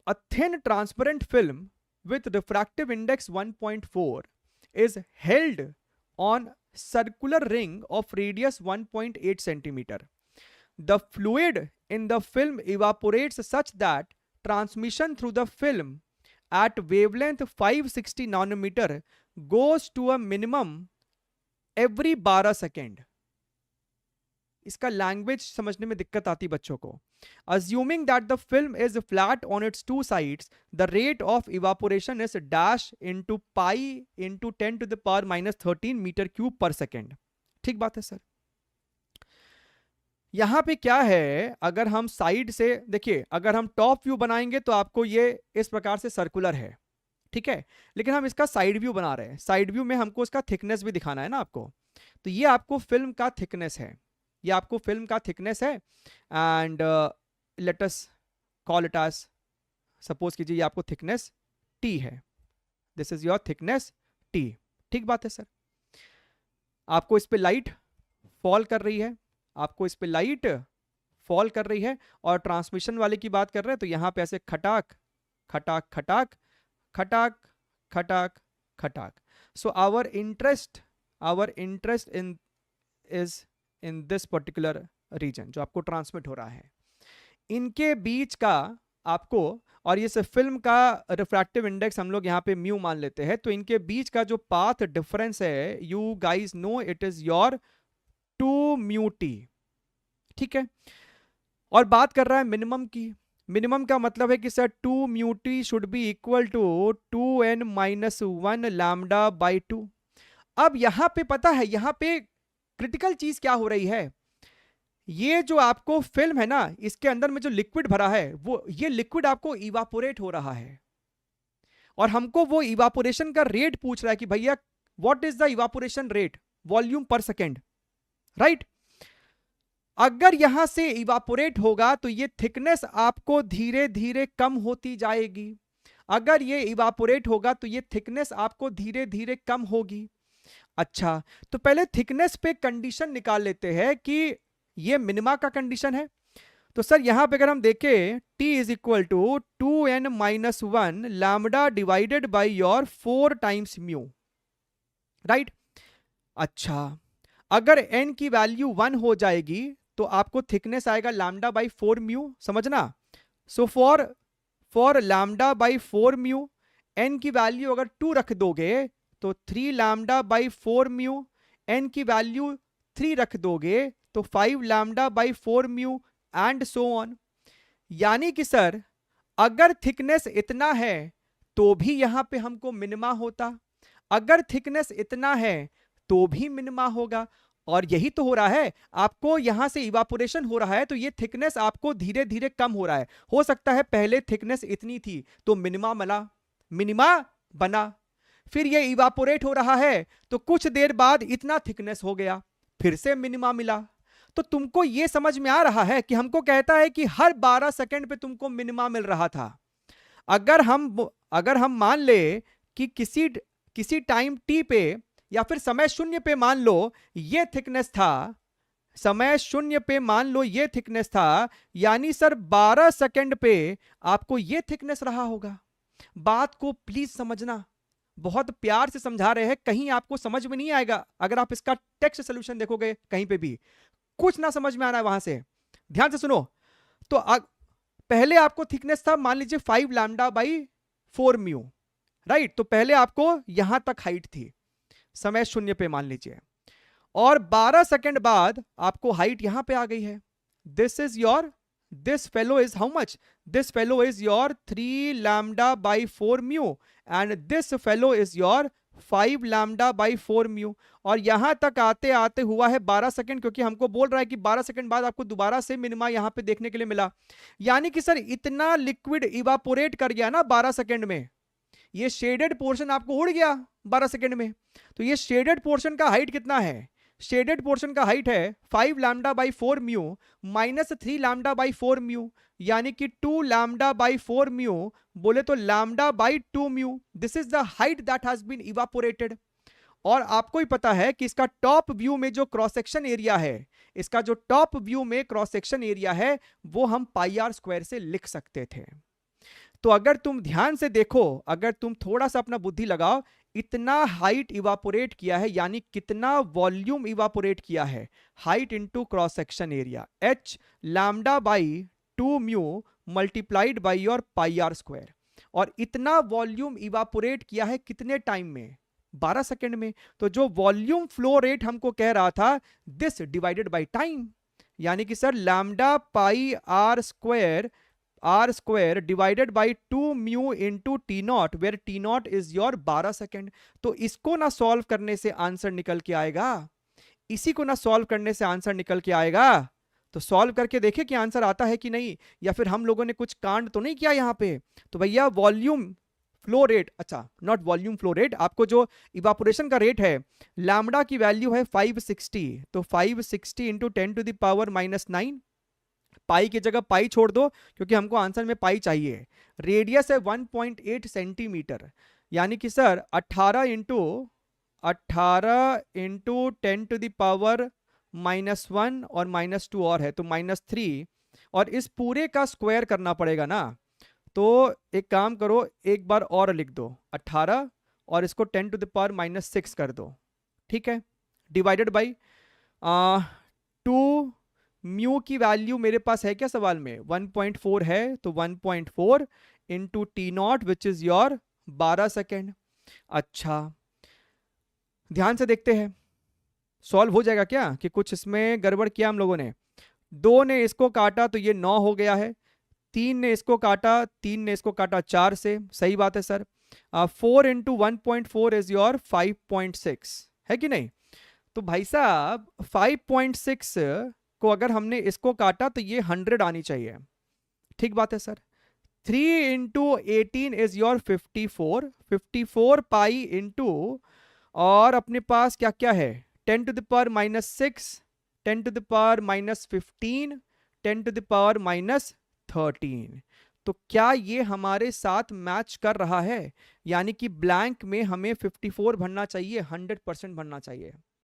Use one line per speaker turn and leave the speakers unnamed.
a thin transparent film with refractive index 1.4 is held on circular ring of radius 1.8 centimeter. The fluid in the film evaporates such that transmission through the film at wavelength 560 nanometer goes to a minimum every 12 second. इसका language समझने में दिक्कत आती बच्चों को. Assuming that the film is flat on its two sides, the rate of evaporation is dash into pi into 10 to the power minus 13 meter cube per second. ठीक बात है सर. यहां पे क्या है, अगर हम साइड से देखिए, अगर हम टॉप व्यू बनाएंगे तो आपको ये इस प्रकार से सर्कुलर है, ठीक है. लेकिन हम इसका साइड व्यू बना रहे हैं. साइड व्यू में हमको इसका थिकनेस भी दिखाना है ना आपको. तो ये आपको फिल्म का थिकनेस है, ये आपको फिल्म का थिकनेस है. And let us call it as, suppose कीजिए ये आपको थिकनेस टी है. This is your thickness T. ठीक बात है सर. आपको इस पे लाइट फॉल कर रही है, आपको इस पे लाइट फॉल कर रही है, और ट्रांसमिशन वाले की बात कर रहे हैं तो यहां पे ऐसे खटाक खटाक खटाक खटाक खटाक खटाक. So our interest in is in this particular region जो आपको ट्रांसमिट हो रहा है. इनके बीच का आपको, और ये फिल्म का रिफ्रैक्टिव इंडेक्स हम लोग यहाँ पे म्यू मान लेते हैं, तो इनके बीच का जो पाथ डिफरेंस है, you guys know it is your 2 mu T. ठीक है. और बात कर रहा है मिनिमम की. मिनिमम का मतलब है कि sir 2 mu T should be equal to 2n minus 1 lambda by 2. अब यहां पे पता है, यहां पे क्रिटिकल चीज क्या हो रही है, ये जो आपको फिल्म है ना, इसके अंदर में जो लिक्विड भरा है, वो ये लिक्विड आपको इवापोरेट हो रहा है, और हमको वो इवापोरेशन का रेट पूछ रहा है कि भैया what is the evaporation rate, volume पर सेकेंड, राइट. अगर यहां से इवापोरेट होगा तो ये थिकनेस आपको धीरे धीरे कम होती जाएगी. अगर ये इवापोरेट होगा तो ये थिकनेस आपको धीरे धीरे कम होगी. अच्छा, तो पहले थिकनेस पे कंडीशन निकाल लेते हैं कि ये मिनिमा का कंडीशन है. तो सर यहां पे अगर हम देखें, T is equal to 2n minus 1 lambda divided by your 4 times mu, right. अच्छा, अगर n की वैल्यू 1 हो जाएगी तो आपको थिकनेस आएगा लैम्डा बाई 4 म्यू, समझना. So for lambda by 4 mu, n की वैल्यू अगर 2 रख दोगे तो 3 लैम्डा बाई 4 म्यू, n की वैल्यू 3 रख दोगे तो 5 lambda by 4 mu, and so on. यानी कि सर अगर थिकनेस इतना है तो भी यहां पे हमको मिनिमा होता, अगर थिकनेस इतना है तो भी मिनिमा होगा. और यही तो हो रहा है, आपको यहां से इवापोरेशन हो रहा है तो ये थिकनेस आपको धीरे धीरे कम हो रहा है. हो सकता है पहले थिकनेस इतनी थी तो मिनिमा बना, फिर ये इवापोरेट हो रहा है तो कुछ देर बाद इतना थिकनेस हो गया, फिर से मिनिमा मिला. तो तुमको ये समझ में आ रहा है कि हमको कहता है कि हर 12 सेकंड पे तुमको मिनिमा मिल रहा था. अगर हम मान ले कि किसी टाइम टी पे या फिर समय शून्य पे मान लो ये थिकनेस था, समय शून्य पे मान लो ये थिकनेस था, यानी सर 12 सेकंड पे आपको ये थिकनेस रहा होगा. बात को प्लीज समझना, बहुत प्यार से समझा रहे हैं, कहीं आपको समझ में नहीं आएगा. अगर आप इसका टेक्स्ट सोल्यूशन देखोगे कहीं पे भी कुछ ना समझ में आ रहा है वहां से, ध्यान से सुनो. तो पहले आपको थिकनेस था मान लीजिए 5 लैम्डा बाई 4 म्यू, राइट. तो पहले आपको यहां तक हाइट थी समय शून्य पे मान लीजिए, और 12 सेकंड बाद आपको हाइट यहां पे आ गई है. This fellow is how much, this fellow is your 3 lambda by 4 mu, and this fellow is your 5 lambda by 4 mu. और यहां तक आते आते हुआ है 12 सेकंड, क्योंकि हमको बोल रहा है कि 12 सेकंड बाद आपको दोबारा से मिनिमा यहां पे देखने के लिए मिला. यानी कि सर इतना लिक्विड इवापोरेट कर गया ना 12 सेकंड में, ये शेडेड पोर्शन आपको उड़ गया 12 सेकंड में. तो ये शेडेड पोर्शन का हाइट कितना है, शेडेड पोर्शन का हाइट है 5 lambda by 4 mu minus 3 lambda by 4 mu, यानी कि 2 लैम्डा बाई 4 म्यू, बोले तो lambda by 2 mu. This is the height that has been evaporated. और आपको ही पता है कि इसका टॉप व्यू में जो क्रॉस सेक्शन एरिया है, इसका जो टॉप व्यू में क्रॉस सेक्शन एरिया है वो हम पाई आर स्क्वायर से लिख सकते थे. तो अगर तुम ध्यान से देखो, अगर तुम थोड़ा सा अपना बुद्धि लगाओ, इतना हाइट इवापोरेट किया है, यानी कितना वॉल्यूम इवापोरेट किया है, height into cross section area, H lambda by 2 mu multiplied by your pi r square. और इतना वॉल्यूम इवापोरेट किया है कितने टाइम में? 12 सेकंड में। तो जो वॉल्यूम फ्लो रेट हमको कह रहा था, दिस डिवाइडेड बाय टाइम, यानी कि sir lambda pi r square divided by 2 mu into T naught, where T naught is your 12 second. तो इसको ना सॉल्व करने से आंसर निकल के आएगा, इसी को ना सॉल्व करने से आंसर निकल के आएगा। तो सॉल्व करके देखे कि आंसर आता है कि नहीं, या फिर हम लोगों ने कुछ कांड तो नहीं किया यहां पे। तो भैया वॉल्यूम फ्लो रेट, अच्छा नॉट वॉल्यूम फ्लो रेट, आपको जो इवापोरेशन का रेट है, लैम्डा की वैल्यू है 560, तो 560 इंटू 10 टू द पावर -9, पाई की जगह पाई छोड़ दो क्योंकि हमको आंसर में पाई चाहिए। रेडियस है 1.8 सेंटीमीटर, यानी कि sir 18 into 10 to the power -1 और -2 और है तो -3, और इस पूरे का स्क्वायर करना पड़ेगा ना। तो एक काम करो, एक बार और लिख दो 18 और इसको 10 टू द पावर -6 कर दो, ठीक है, डिवाइडेड बाई 2 म्यू की वैल्यू मेरे पास है क्या सवाल में, 1.4 है, तो 1.4 into T not which is your 12 second. अच्छा ध्यान से देखते हैं सॉल्व हो जाएगा क्या, कि कुछ इसमें गड़बड़ किया हम लोगों ने। 2 ने इसको काटा तो ये 9 हो गया है, 3 ने इसको काटा, 3 ने इसको काटा 4 से, सही बात है सर। 4 इंटू 1.4 इज योर 5.6, है कि नहीं। तो भाई साहब 5.6 को अगर हमने इसको काटा तो ये 100 आनी चाहिए, ठीक बात है sir. 3 into 18 is your 54 pi into, और अपने पास क्या क्या है, 10 to the power -6, 10 to the power -15, 10 to the power -13। तो क्या ये हमारे साथ मैच कर रहा है, यानी कि ब्लैंक में हमें 54 भरना चाहिए, 100% भरना चाहिए।